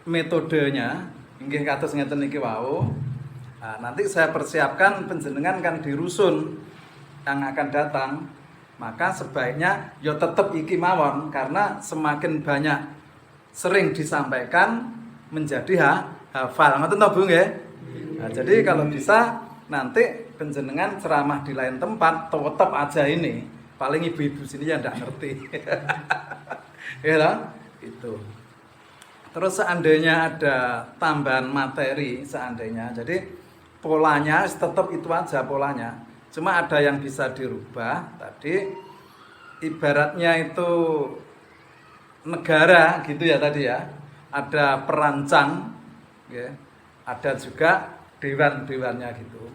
metodenya inggih kados ngeten niki wau. Nah, nanti saya persiapkan penjenengan kan di rusun yang akan datang, maka sebaiknya ya tetap iki mawon karena semakin banyak sering disampaikan menjadi hafal. Ngoten to Bu nggih? Nah, jadi kalau bisa nanti penjenengan ceramah di lain tempat tetap aja ini. Paling ibu-ibu sini yang enggak ngerti. Ya lah, itu. Terus seandainya ada tambahan materi seandainya, jadi polanya tetap itu aja polanya. Cuma ada yang bisa dirubah. Tadi ibaratnya itu negara gitu ya tadi ya. Ada perancang, ya. Ada juga dewan-dewannya gitu.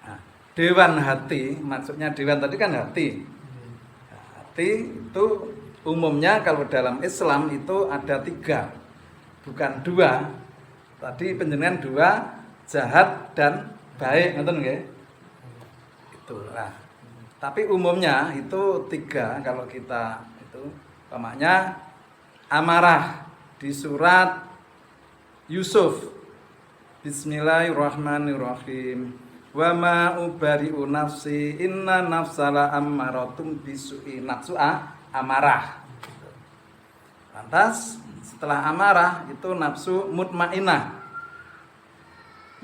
Nah, dewan hati, maksudnya dewan tadi kan hati. Nah, hati itu umumnya kalau dalam Islam itu ada 3, bukan 2. Tadi penjenengan 2, jahat dan baik, ngoten nggih? Itulah. Tapi umumnya itu 3 kalau kita itu umpamanya amarah di surat Yusuf. Bismillahirrahmanirrahim. Wa ma ubari'u nafsi inna nafsala ammaratum bisu'i. Nafsu amarah. Lantas setelah amarah itu nafsu mutmainnah.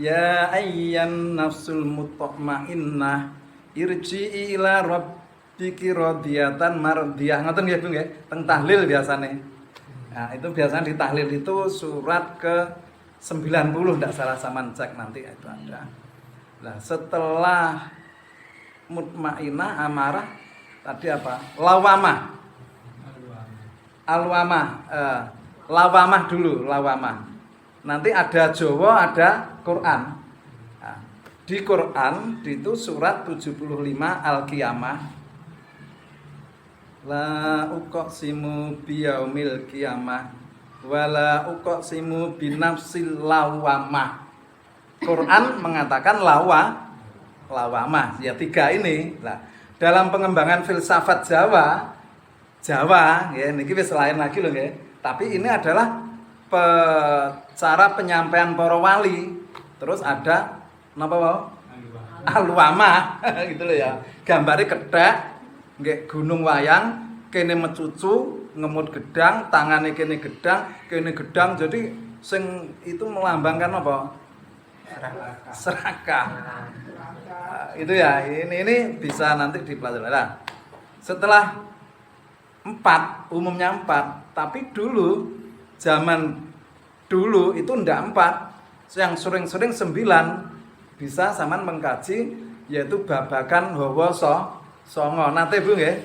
Ya ayyan nafsul mutmainnah irji'i ila rabbiki radiyatan mardiyah. Ngoten nggih Bu nggih? Teng tahlil biasane. Nah, itu biasanya di tahlil itu surat ke 90 enggak salah sampean cek nanti itu ada. Nah, setelah mutmainnah amarah tadi apa? Lawamah. Alwamah. Lawamah dulu, lawamah. Nanti ada Jawa, ada Quran. Nah, di Quran itu surat 75 Al-Qiyamah. La uqsimu biyaumil qiyamah wala uqsimu binafsil lawamah. Quran mengatakan lawamah. Ya 3 ini. Nah, dalam pengembangan filsafat Jawa ya niki wis lain lagi loh nggih. Tapi ini adalah cara penyampaian para wali. Terus ada napa wae? Alwamah gitu loh ya. Gambare kethek nggih gunung wayang, kene mecucu, ngemut gedang, tangane kene gedang. Jadi sing itu melambangkan apa? Serakah. Itu ya. Ini bisa nanti dipelajari. Nah, setelah 4, umumnya 4, tapi dulu zaman dulu itu ndak 4, yang sering-sering 9 bisa sampean mengkaji yaitu babakan hawa songo. Nate Bu nggih.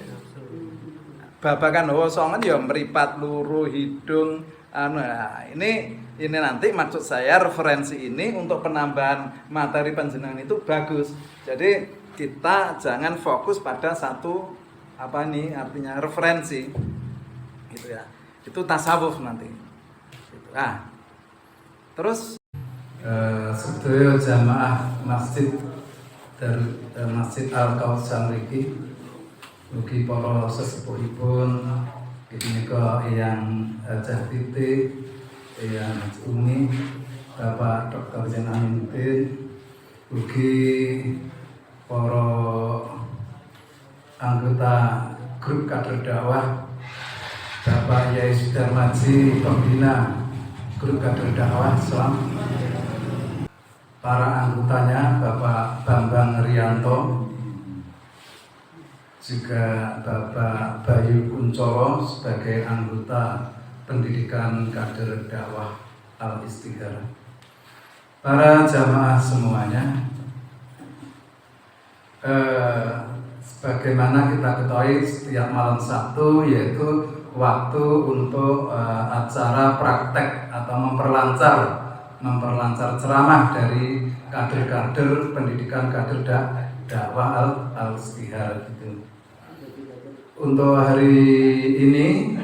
Babakan hawa songo ya mripat luru hidung nah, ini nanti maksud saya referensi ini untuk penambahan materi panjenengan itu bagus. Jadi kita jangan fokus pada satu apa nih artinya referensi gitu ya. Itu tasawuf nanti. Gitu. Nah, terus sedaya jamaah masjid dari Masjid Al-Kautsar mriki ugi para sesepuhipun menika yang Cah Titik, yang Umi, Bapak Dr. Zain Aminuddin, ugi para anggota grup kader dakwah Bapak Yai Sudarmaji, pembina grup kader dakwah Islam, para anggotanya Bapak Bambang Rianto, juga Bapak Bayu Kuncoro sebagai anggota pendidikan kader dakwah Al-Istigharah, para jamaah semuanya. Sebagaimana kita ketahui setiap malam Sabtu yaitu waktu untuk acara praktek atau memperlancar ceramah dari kader-kader pendidikan kader dakwah Al-Istigharah gitu. Untuk hari ini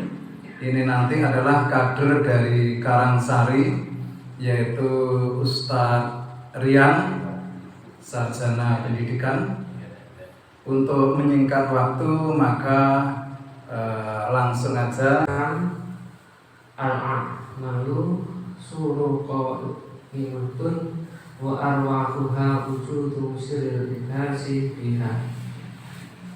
nanti adalah kader dari Karangsari yaitu Ustadz Rian, sarjana pendidikan. Untuk menyingkat waktu maka langsung aja al-a'malu suruqatun wa arwahuha wujudu sirril ikhlasi biha.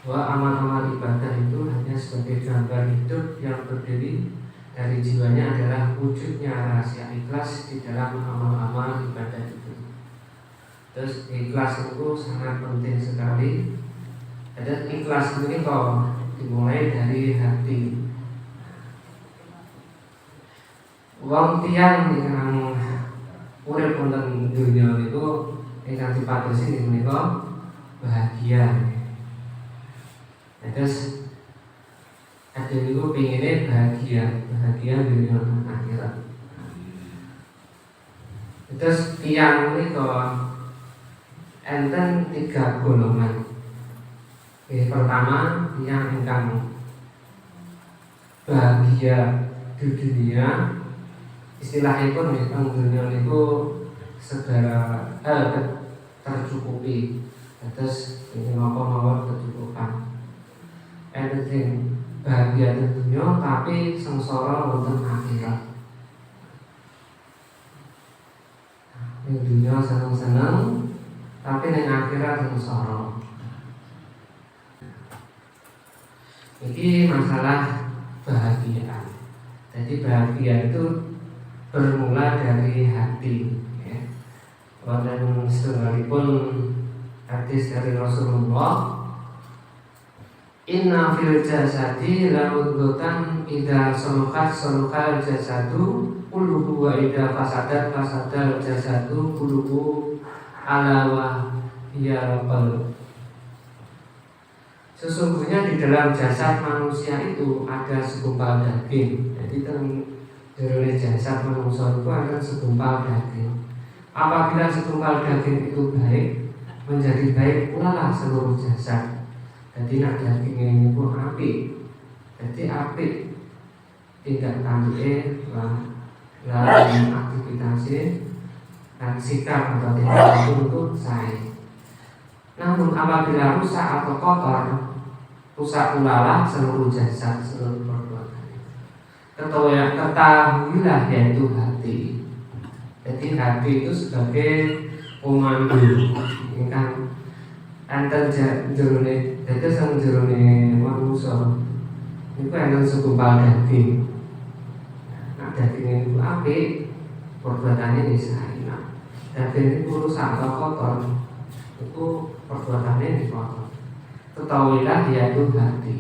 Wa amal-amal ibadah itu hanya sebagai gambar hidup yang berdiri dari jiwanya adalah wujudnya rahasia ikhlas di dalam amal-amal ibadah itu. Terus ikhlas itu sangat penting sekali. Ada ikhlas ini kok dimulai dari hati. Wong tiyang ingkang urip wonten dunya niku ingkang dipatosi menika bahagia. Terus ada niku pengennya bahagia dunia dan akhirat. Terus tiyang menika enten 3 golongan. Pertama, yang ingkang bahagia di dunia, istilahipun teng dunia niku segala tercukupi. Terus ini mawon kecukupan. Enten bahagia di dunia tapi sengsara wonten akhirat. Ning dunia seneng-seneng tapi ning akhirat sengsara. Ini masalah bahagia. Jadi bahagia itu bermula dari hati, ya. Wonten setunggalipun hadis dari Rasulullah, inna fil jasadi lamudghatan idza salukal jasadu kulluhu wa idza fasadal jasadu kulluhu ala wa hiya qalb. Sesungguhnya di dalam jasad manusia itu ada segumpal daging. Jadi dari jasad manusia itu ada segumpal daging. Apabila segumpal daging itu baik, menjadi baik pula seluruh jasad. Jadi nak daging ini pun api. Jadi api tidak tanduk lalu aktivitasnya dan sikap atau tidak untuk saya. Namun apabila rusak atau kotor, rusak pula seluruh jasad, seluruh perbuatan. Ketahuilah yaitu hati. Jadi hati itu sebagai pemandu. Ini kan antar jerone, jadi sang jerone manusia. Itu adalah segumpal daging. Nah, daging itu api, perbuatannya disayang. Daging itu rusak atau kotor, itu perbuatannya dipotong. Ketahuilah dia itu hati.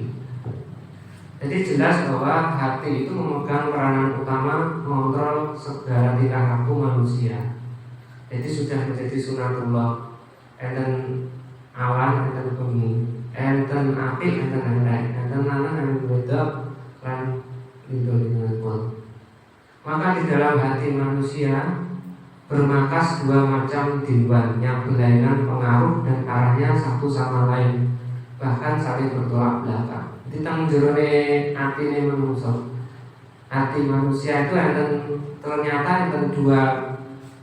Jadi jelas bahwa hati itu memegang peranan utama mengontrol segala tingkah laku manusia. Jadi sudah menjadi sunatullah. Enten awan, enten bumi, enten api, enten elek, enten lanang, enten wedok, lan lindunipun. Maka di dalam hati manusia bermarkas 2 macam dewan yang berlainan pengaruh dan arahnya satu sama lain, bahkan saling bertolak belakang. Jadi tang jerone atine manusia. Hati manusia itu ternyata ada 2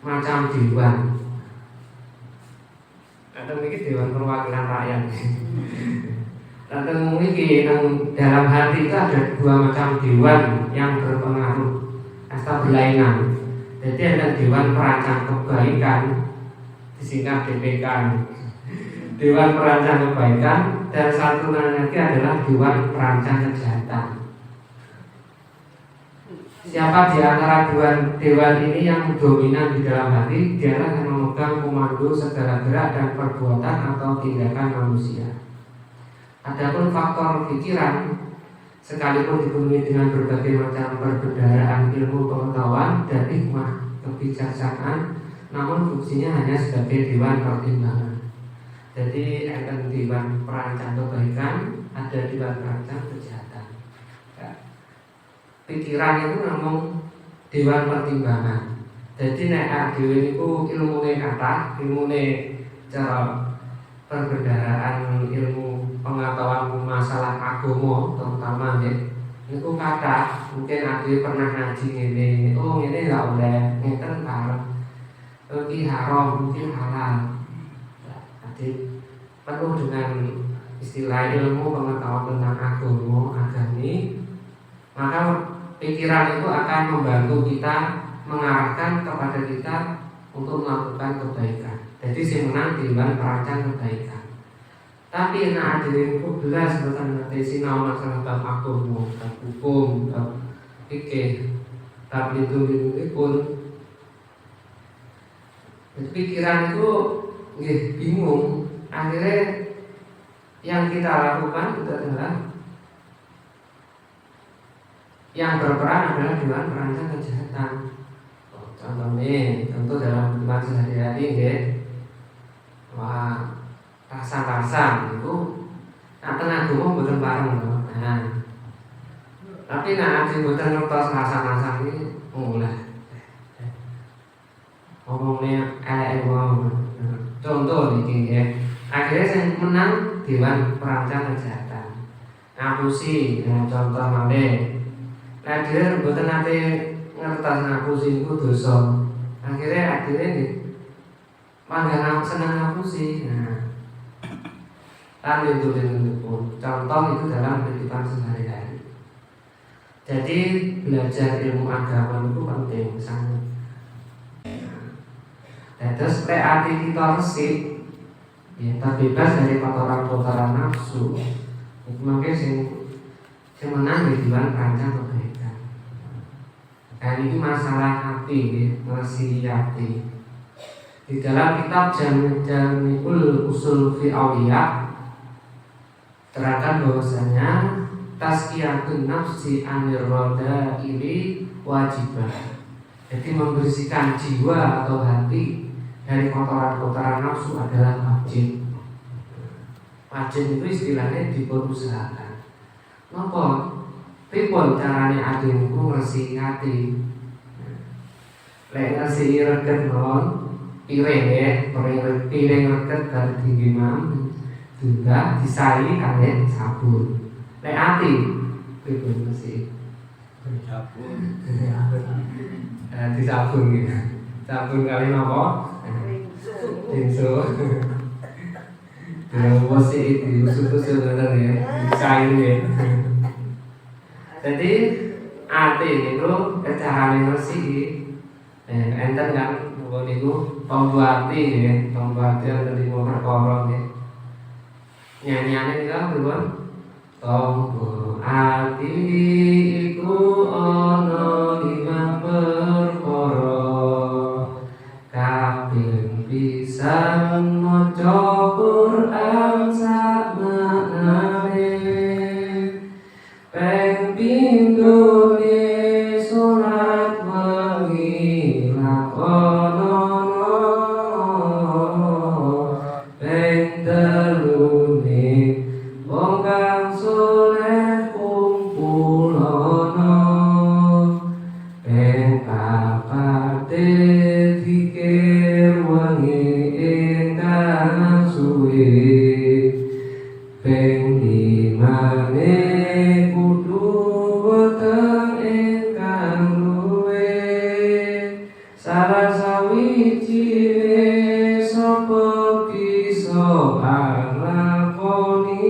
macam dewan. Ada mungkin dewan perwakilan rakyat. Dan mungkin dalam hati itu ada 2 macam dewan yang berpengaruh atau berlainan. Jadi ada dewan perancang kebaikan, disingkat DPK. Dewan perancang kebaikan, dan satu lagi adalah dewan perancang kejahatan. Siapa di antara dewan ini yang dominan di dalam hati, dialah yang memegang komando segala gerak dan perbuatan atau tindakan manusia. Adapun faktor pikiran, sekalipun dipenuhi dengan berbagai macam perbendaharaan ilmu pengetahuan dan hikmah kebijaksanaan, namun fungsinya hanya sebagai dewan pertimbangan. Jadi ada dewan perancang kebaikan, ada dewan perancang kejahatan. Ya. Pikiran itu namun dewan pertimbangan. Jadi nek dhewe niku ilmune kathah, ilmune cara perbendaharaan ilmu pengetahuan masalah agama terutama nggih niku kathah. Mungkin ade pernah ngaji ngene, oh ngene gak oleh, ngeten karep iki haram, mungkin halal. Ade penuh dengan istilah ilmu pengetahuan tentang agama, agami. Maka pikiran itu akan membantu kita, mengarahkan kepada kita untuk melakukan kebaikan. Jadi sing menang timbang perancang kebaikan. Tapi nek adene kok belas boten nate sinau masalah bab agama, bab hukum, bab fikih, bab itu pun pikiran itu bingung. Akhirnya yang kita lakukan itu adalah yang berperan adalah dewan perancang kejahatan. Contoh dalam kehidupan sehari-hari ya, wah rasa-rasa itu nak tengah dulu betul bareng loh. Nah, tapi nak ada betul ngertos rasa-rasa ini mulai ngomongnya contoh nih ya. Akhirnya saya menang dewan perancang kejahatan. Ngapusi, contoh male. Nah dia betul nanti ngertas ngapusi itu dosa. Akhirnya nih mangga senang ngapusi. Nah, kan itu pun contoh itu dalam kehidupan sehari-hari. Jadi belajar ilmu agama itu penting sangat. Nah, terus hati kita resik, ya terbebas dari kotoran-kotoran nafsu. Itu makanya sing menang di dewan perancang kebaikan. Dan ini masalah hati, ya, ngasihi hati. Di dalam kitab Jami'ul Usul fi Awliya terangkan bahwasanya tazkiyatun nafsi anir rada'ili wajibah. Jadi membersihkan jiwa atau hati dari kotoran-kotoran nafsu adalah wajib. Wajib itu istilahnya diperusahakan. Napa? Pripun carane adem niku ngresiki ati? Lek ngresiki reget mawon piring ya, piring reget dari tinggi mam juga disai kalian sabun. Lek ati pripun ngresiki? Sabun. Disabun gitu. Sabun kali napa? Tisu. Masih diusut-usut bener ya, cair ya. Jadi ati niku carane ngresiki. Enten kan niku pembuati ya, pembuati yang dari perkara nggih. Nyanyiane niku pripun? Tombo ati iku ana limang perkara. Kaping pisan maca Quran sak maknane. Ping pindho salat wengi lakonono. Ping telune wong kang saleh kumpulono. Ping papate zikir wengi ingkang suwe. Ping limane kudu weteng ingkang luwe. Salah sawijine sapa bisa nglakoni.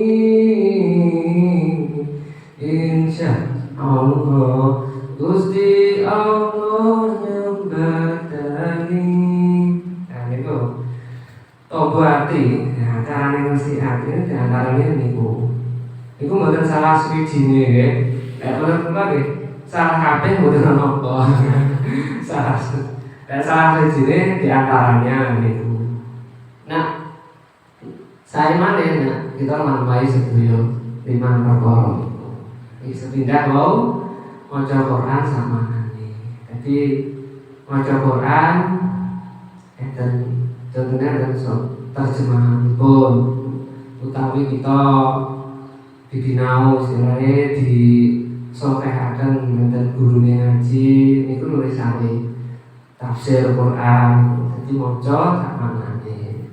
Insyaallah Gusti Allah nyembadani. Nah niku tobo ati. Nah carane ngisi ati diantarane niku. Niku mboten salah suwijine nggih. Nek kula nggih salah kabeh mboten napa. Salah suwijine diantaranya niku. Nah saya mana kita melampaui sebuah 5 perkara. Ini sepindah mau maca Quran sama nanti. Jadi maca Quran dan contohnya dan terjemahan pun utawi kita dibinau istilahnya di sokehaken dan gurune ngaji niku nulis sawi tafsir Quran. Jadi maca sama nanti.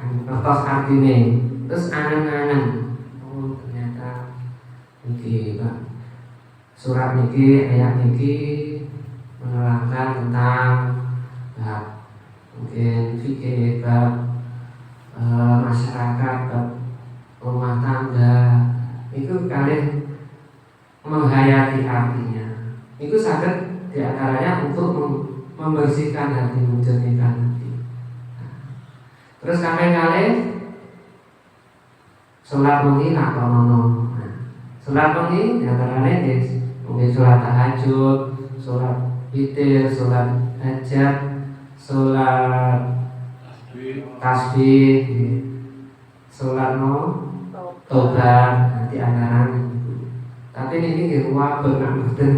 Ngertos artine terus angen-angen. Oh ternyata niki Pak surat niki ayat niki menerangkan tentang bab mungkin fikih bab masyarakat bab rumah tangga itu kalian menghayati artinya. Itu saged diantaranya untuk membersihkan hati, menjernihkan hati. Terus kali sholat wengi lakonono. Sholat wengi diantaranya mungkin sholat tahajud, sholat witir, sholat hajat, sholat tasbih, sholat tobat diantaranya. Tapi ini nggih wabet nak mboten.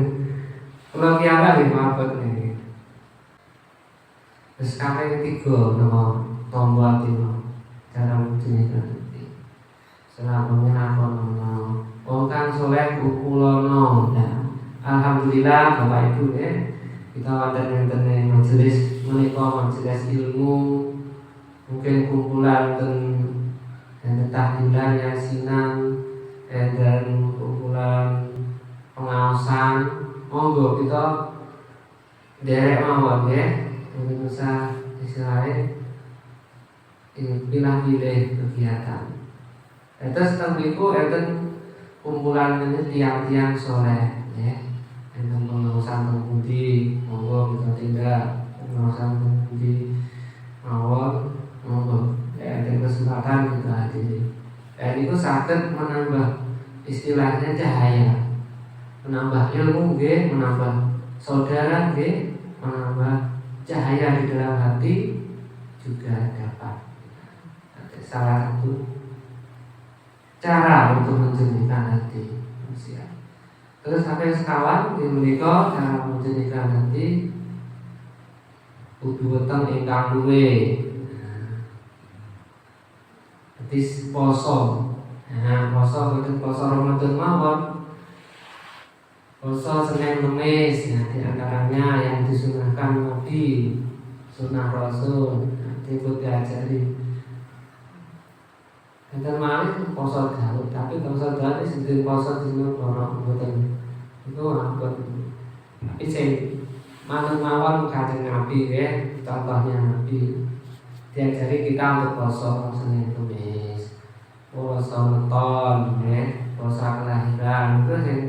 Kula kiamat nggih wabet niki. Terus kaping 3 napa tombol ati cara menjadikan hati. Selama menakono wong kang saleh kukulono. Nah, alhamdulillah Bapak Ibu kita wonten ing majelis menika majelis ilmu, mungkin kumpulan dan tahlilan yasinan dan kumpulan pengawasan. Monggo kita derek mawon mungkin usah istilahnya pilih-pilih kegiatan. Terus tembiku enten kumpulan ini tiang-tiang soleh enten pengawasan pengemudi. Monggo kita tindak pengawasan pengemudi mawon. Monggo enten kesempatan kita hadiri. Dan itu saged menambah istilahnya cahaya, menambah ilmu nggih, menambah saudara nggih, menambah cahaya di dalam hati juga dapat. Salah satu cara untuk menjernihkan hati manusia. Terus sampai sekawan di menika cara menjernihkan hati kudu weteng ingkang luwe. Hadis poso. Nah, poso itu poso Ramadan mawon. Poso Senin Kemis, di antaranya yang disunahkan Nabi, sunnah Rasul, ikut diajari. Enten malih poso Daud, tapi poso Daud sing poso dina ora mboten. Itu ampun. Tapi sing manut mawon Kanjeng Nabi contohnya Nabi. Diajari kita untuk poso Senin Kemis, poso Weton, poso kelahiran, itu yang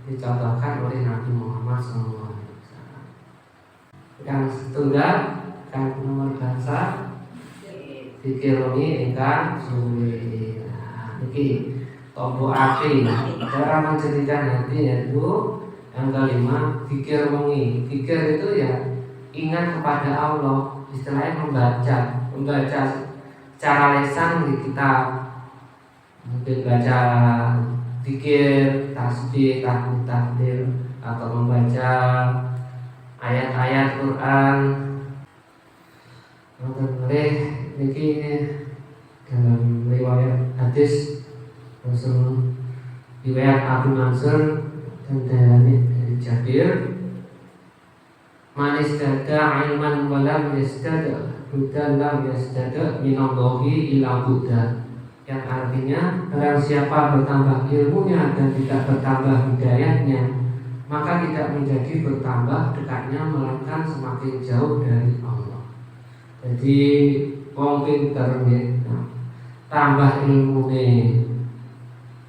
dicontohkan oleh Nabi Muhammad SAW. Yang setunggal kan nomor bahasa dikironi ingkang suwi. Niki tombol api cara menjadikan hati yaitu yang kelima fikir wengi. Fikir itu ya ingat kepada Allah, istilahnya membaca secara lisan di kitab, mungkin baca zikir, tasbih, tahmid, tahlil, atau membaca ayat-ayat Quran. Oleh niki dalam riwayat hadis Rasul riwayat Abu Mansur dan dari Jabir, man istada ilman wa lam yastada hudan lam yastada minallahi ila hudan, yang artinya barang siapa bertambah ilmunya dan tidak bertambah hidayahnya, maka tidak menjadi bertambah dekatnya, melainkan semakin jauh dari Allah. Jadi wong pinter tambah ilmune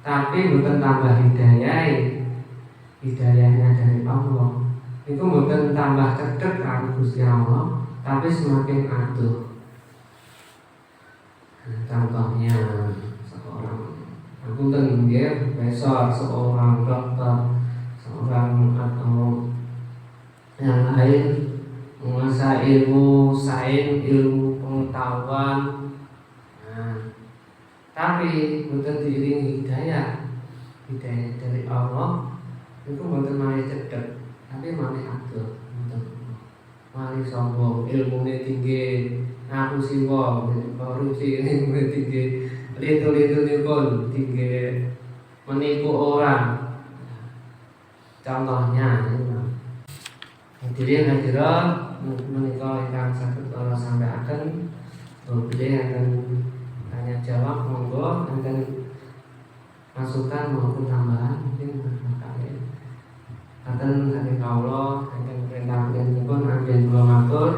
tapi bukan tambah hidayahnya dari Allah. Itu bukan tambah cedek karo Gusti Allah, tapi semakin aduh. Contohnya seorang akuntan profesor, seorang dokter, seorang atau yang lain menguasai ilmu sains, ilmu pengetahuan, tapi bukan diiringi hidayah dari Allah, itu bukan malah cedek, tapi malah aduh, malah sombong, ilmunya tinggi, aku sih wong, korupsi ilmunya tinggi, litu-litu pun tinggi, menipu orang. Contohnya, hadirin hadirat menika ingkang saged kula sampaiaken, beliau akan tanya jawab, monggo akan masukan maupun tambahan mungkin kalian. Akan hari kaulo akan perintah pun ambil dua matur.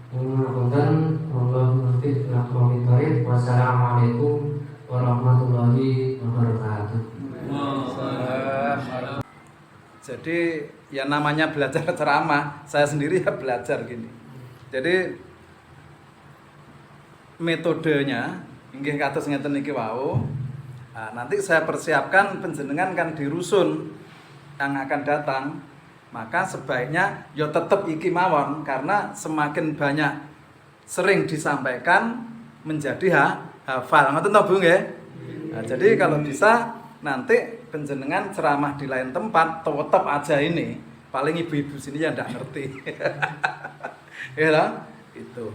Mengapunten, Allah muwaffiq ila aqwamit thoriq. Wassalamualaikum warahmatullahi wabarakatuh. Waalaikumsalam. Jadi ya namanya belajar ceramah, saya sendiri ya belajar gini. Jadi metodenya inggih kados ngeten niki wau. Nah, nanti saya persiapkan penjenengan kan di rusun yang akan datang, maka sebaiknya ya tetap iki mawon karena semakin banyak sering disampaikan menjadi hafal. Ngoten to Bu nggih? Nah, jadi kalau bisa nanti penjenengan ceramah di lain tempat tetap aja ini. Paling ibu-ibu sini ya ndak ngerti. Ya lah, itu.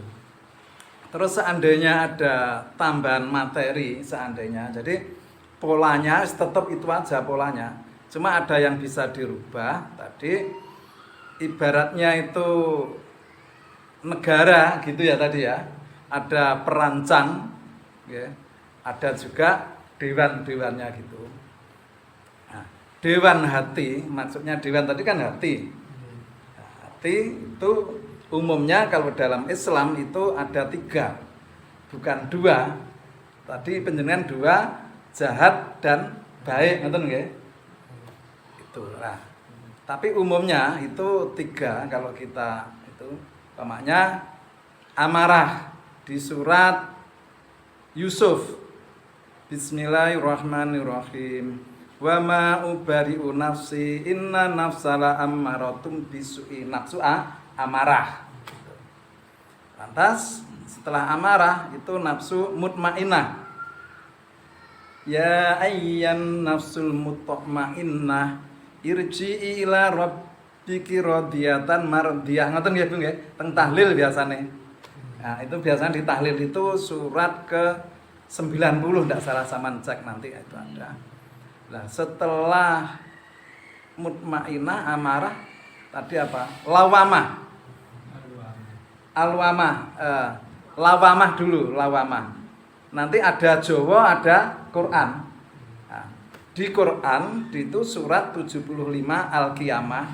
Terus seandainya ada tambahan materi seandainya. Jadi polanya tetap itu aja polanya. Cuma ada yang bisa dirubah tadi ibaratnya itu negara gitu ya tadi ya. Ada perancang ya. Ada juga dewan-dewannya gitu. Nah, dewan hati, maksudnya dewan tadi kan hati. Nah, hati itu umumnya kalau dalam Islam itu ada 3, bukan 2. Tadi penjenengan 2, jahat dan baik, ngerti nggih? Itu. Nah, tapi umumnya itu 3 kalau kita itu umpamanya amarah di surat Yusuf. Bismillahirrahmanirrahim. Wa ma ubari'u nafsi inna nafsala ammaratum bisu'i. Nafsu amarah. Lantas setelah amarah itu nafsu mutmainnah. Ya ayyan nafsul mutmainnah irji'i ila rabbiki radiyatan mardiyah. Ngoten nggih Bu nggih? Teng tahlil biasane. Nah, itu biasanya di tahlil itu surat ke 90 enggak salah sama cek nanti itu ada. Nah, setelah mutmainnah amarah tadi apa? Lawamah. Lawamah dulu, lawamah. Nanti ada Jawa, ada Quran. Nah, di Quran itu surat 75 Al-Qiyamah.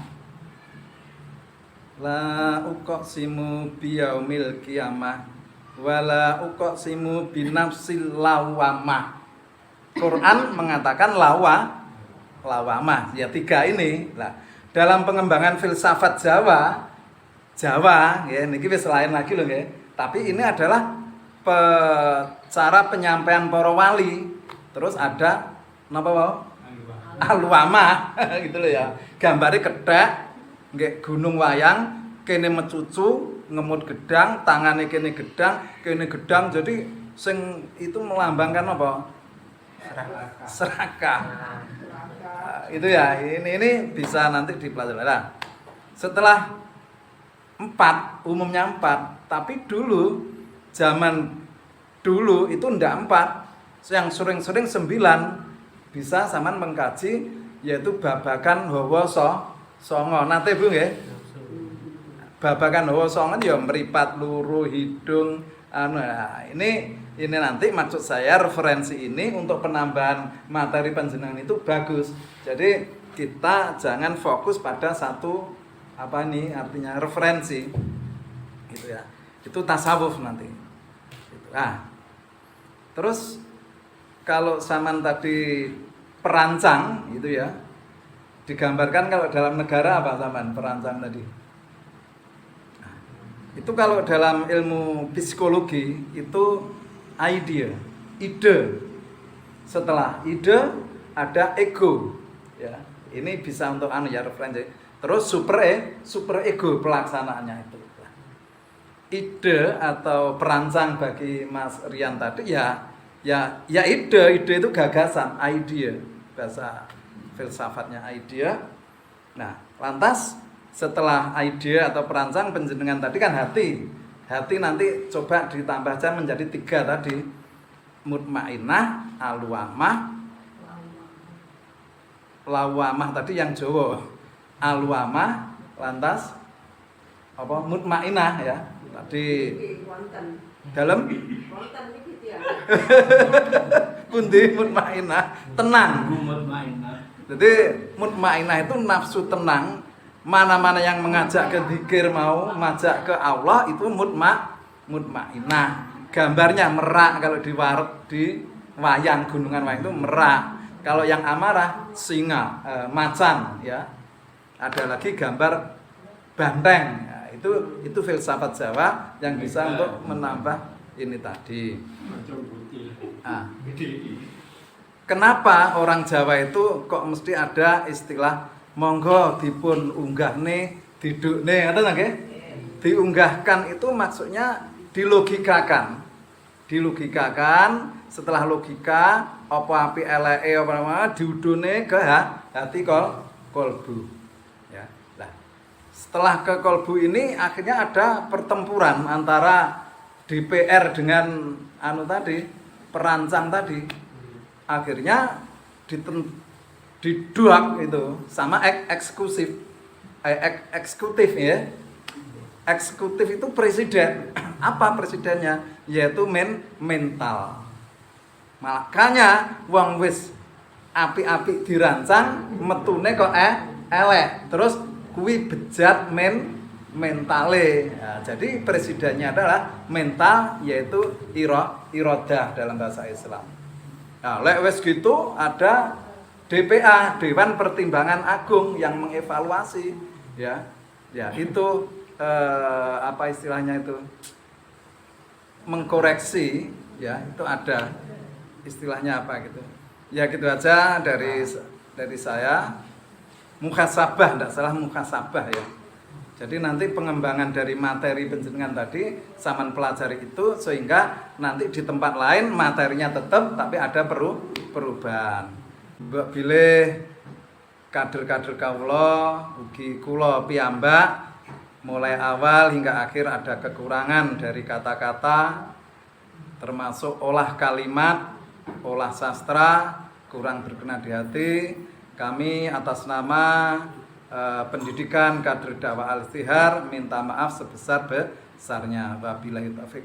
La uqsimu biyaumil qiyamah wala uqsimu binafsil lawamah. Quran mengatakan lawamah. Ya 3 ini. Nah, dalam pengembangan filsafat Jawa ya niki wis lain lagi loh nggih. Tapi ini adalah cara penyampaian para wali. Terus ada napa wae? Alwamah gitu loh ya. Gambare kethek nggih gunung wayang kene mecucu ngemut gedang, tangane kene gedang, jadi sing itu melambangkan apa? Serakah. Itu ya, ini bisa nanti dipelajari. Nah, setelah 4, umumnya 4, tapi dulu zaman dulu itu ndak 4, yang sering-sering 9 bisa sampean mengkaji yaitu babakan hawa songo. Nate Bu nggih? Babakan hawa songo ya meripat luru hidung nah, ini nanti maksud saya referensi ini untuk penambahan materi panjenengan itu bagus. Jadi kita jangan fokus pada satu artinya referensi gitu ya. Itu tasawuf nanti. Gitu. Nah, terus kalau zaman tadi perancang gitu ya. Digambarkan kalau dalam negara apa zaman perancang tadi? Itu kalau dalam ilmu psikologi itu ide. Setelah ide ada ego ya. Ini bisa untuk referensi. Terus super ego pelaksanaannya itu. Ide atau perancang bagi Mas Rian tadi ya ide itu gagasan, idea. Bahasa filsafatnya idea. Nah, lantas setelah ide atau perancang penjenengan tadi kan hati. Hati nanti coba ditambah aja menjadi 3 tadi. Mutmainnah, lawamah tadi yang Jawa. Alwamah, lantas apa? Mutmainnah ya. Tadi dalam pundi mutmainnah, tenang. Jadi mutmainnah itu nafsu tenang. Mana-mana yang mengajak ke zikir mau, mengajak ke Allah itu mutmainnah. Gambarnya merak kalau di wayang gunungan wayang itu merak. Kalau yang amarah singa, macan ya. ada lagi gambar banteng. Nah, itu filsafat Jawa yang bisa untuk menambah ini tadi. Nah, kenapa orang Jawa itu kok mesti ada istilah monggo dipun unggahne didukne, ngoten nggih? Diunggahkan itu maksudnya dilogikakan. Dilogikakan, setelah logika apa api eleke apa diudune ke hati kolbu. Ya. Nah, setelah ke kolbu ini akhirnya ada pertempuran antara DPR dengan tadi, perancang tadi. Akhirnya diduak itu sama eksekutif ya. Eksekutif itu presiden. Apa presidennya? Yaitu mental. Makanya wong wis api-api dirancang metune kok elek. Terus kuwi bejat mentale. Nah, jadi presidennya adalah mental, yaitu irodah dalam bahasa Islam. Nah, lek wis gitu ada DPA, Dewan Pertimbangan Agung yang mengevaluasi ya. Ya, itu apa istilahnya itu? Mengkoreksi ya, itu ada istilahnya apa gitu. Ya gitu aja dari saya. Muhasabah, tidak salah muhasabah ya. Jadi nanti pengembangan dari materi penjenengan tadi sampean pelajari itu sehingga nanti di tempat lain materinya tetap tapi ada perubahan. Mbok bilih kader-kader kawula ugi kula piyambak mulai awal hingga akhir ada kekurangan dari kata-kata termasuk olah kalimat, olah sastra kurang berkenan di hati. Kami atas nama pendidikan kader dakwah al-istihar minta maaf sebesar-besarnya. Wabillahi taufik.